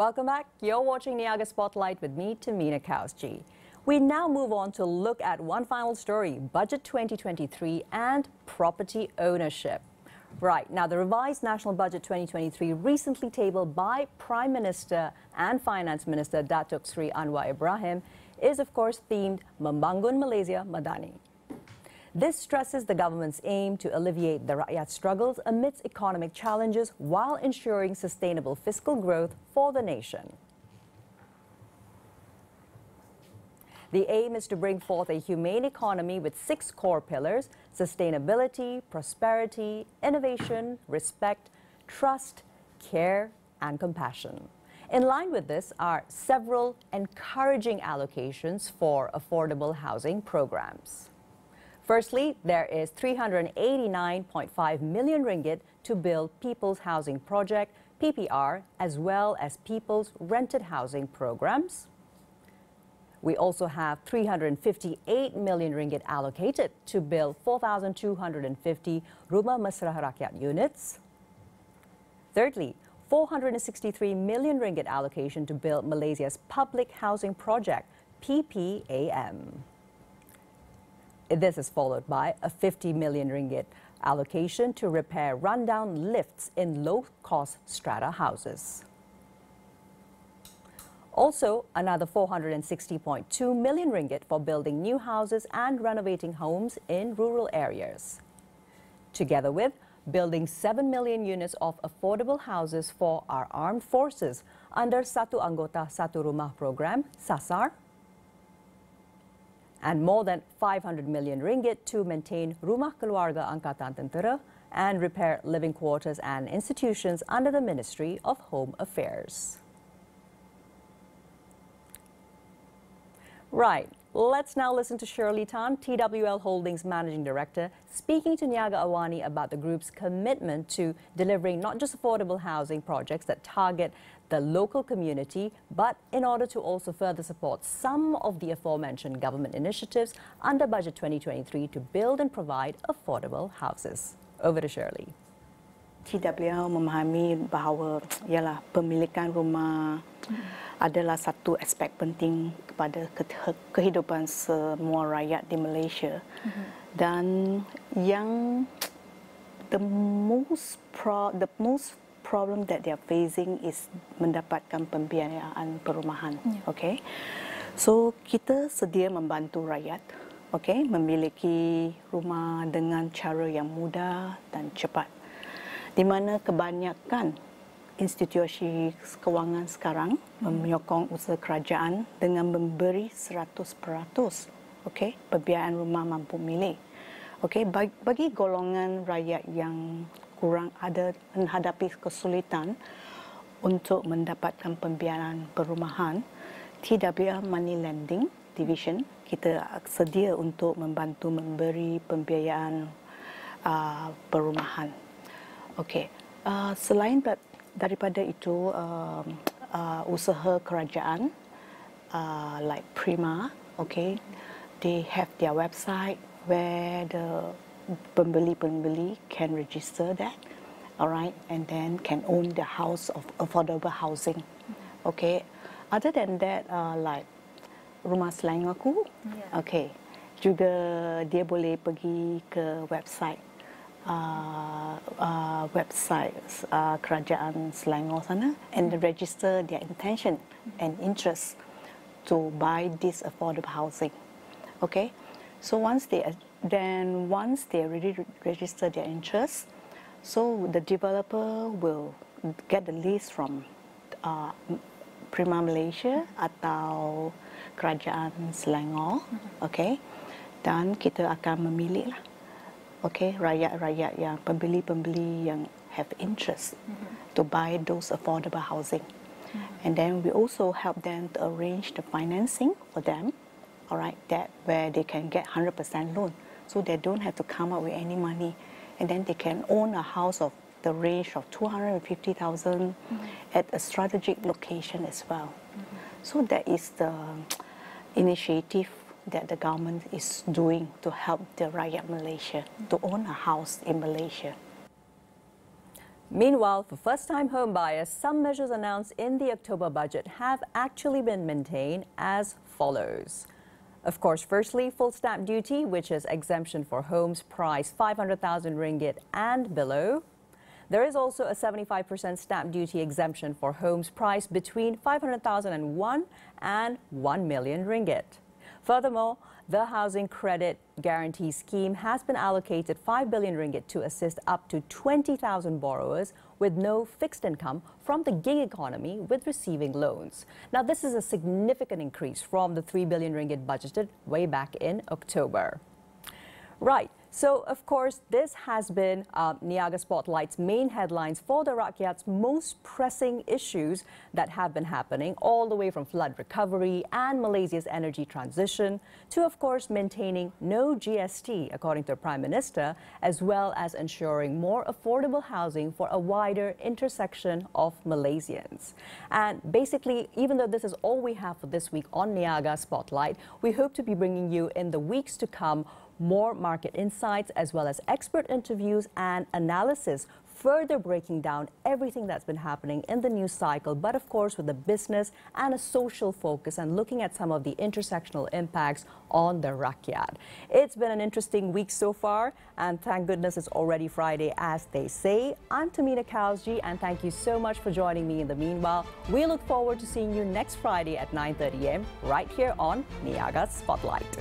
Welcome back. You're watching Niaga Spotlight with me, Tamina Kausji. We now move on to look at one final story, Budget 2023 and property ownership. Right, now the revised National Budget 2023 recently tabled by Prime Minister and Finance Minister Datuk Seri Anwar Ibrahim is of course themed Membangun Malaysia Madani. This stresses the government's aim to alleviate the Rakyat struggles amidst economic challenges while ensuring sustainable fiscal growth for the nation. The aim is to bring forth a humane economy with 6 core pillars: sustainability, prosperity, innovation, respect, trust, care, and compassion. In line with this are several encouraging allocations for affordable housing programs. Firstly, there is 389.5 million ringgit to build People's Housing Project, PPR, as well as People's Rented Housing Programs. We also have 358 million ringgit allocated to build 4,250 Rumah Mesra Rakyat units. Thirdly, 463 million ringgit allocation to build Malaysia's Public Housing Project, PPAM. This is followed by a 50 million ringgit allocation to repair rundown lifts in low-cost strata houses. Also, another 460.2 million ringgit for building new houses and renovating homes in rural areas. Together with building 7 million units of affordable houses for our armed forces under Satu Anggota Satu Rumah program, SASAR, and more than 500 million ringgit to maintain Rumah Keluarga Angkatan Tentera and repair living quarters and institutions under the Ministry of Home Affairs. Right, let's now listen to Shirley Tan, TWL Holdings Managing Director, speaking to Niaga AWANI about the group's commitment to delivering not just affordable housing projects that target the local community, but in order to also further support some of the aforementioned government initiatives under Budget 2023 to build and provide affordable houses. Over to Shirley. TWL memahami bahawa ialah pemilikan rumah adalah satu aspek penting kepada kehidupan semua rakyat di Malaysia. Dan yang the most problem that they are facing is mendapatkan pembiayaan perumahan. Okay, so kita sedia membantu rakyat, okay, memiliki rumah dengan cara yang mudah dan cepat. Di mana kebanyakan institusi kewangan sekarang menyokong usaha kerajaan dengan memberi 100%, okay, pembiayaan rumah mampu milik. Okay, bagi golongan rakyat yang kurang ada menghadapi kesulitan untuk mendapatkan pembiayaan perumahan, TWL Money Lending Division kita sedia untuk membantu memberi pembiayaan perumahan. Okey, selain daripada itu usaha kerajaan like Prima, okay, they have their website where the pembeli can register that, alright, and then can own the house of affordable housing. Okay, other than that, like Rumah Selangorku, okay, juga dia boleh pergi ke website Kerajaan Selangor sana and register their intention and interest to buy this affordable housing. Okay, so once they already register their interest, so the developer will get the list from Prima Malaysia atau Kerajaan Selangor, okay, dan kita akan memilih lah, okay, rakyat-rakyat yang pembeli-pembeli yang have interest to buy those affordable housing, and then we also help them to arrange the financing for them, alright, that where they can get 100% loan. So they don't have to come up with any money, and then they can own a house of the range of 250,000 at a strategic location as well. So that is the initiative that the government is doing to help the Rakyat Malaysia to own a house in Malaysia. Meanwhile, for first-time home buyers, some measures announced in the October budget have actually been maintained as follows. Of course, firstly, full stamp duty, which is exemption for homes priced 500,000 ringgit and below. There is also a 75% stamp duty exemption for homes priced between 500,001 and 1 million ringgit. Furthermore, the Housing Credit Guarantee Scheme has been allocated 5 billion ringgit to assist up to 20,000 borrowers with no fixed income from the gig economy with receiving loans. Now, this is a significant increase from the 3 billion ringgit budgeted way back in October. Right. So, of course, this has been Niaga Spotlight's main headlines for the Rakyat's most pressing issues that have been happening, all the way from flood recovery and Malaysia's energy transition to, of course, maintaining no GST, according to the Prime Minister, as well as ensuring more affordable housing for a wider intersection of Malaysians. And basically, even though this is all we have for this week on Niaga Spotlight, we hope to be bringing you in the weeks to come more market insights as well as expert interviews and analysis, further breaking down everything that's been happening in the news cycle, but of course with a business and a social focus and looking at some of the intersectional impacts on the Rakyat. It's been an interesting week so far, and thank goodness it's already Friday, as they say. I'm Tamina Kausji, and thank you so much for joining me in the meanwhile. We look forward to seeing you next Friday at 9:30 a.m. right here on Niaga Spotlight.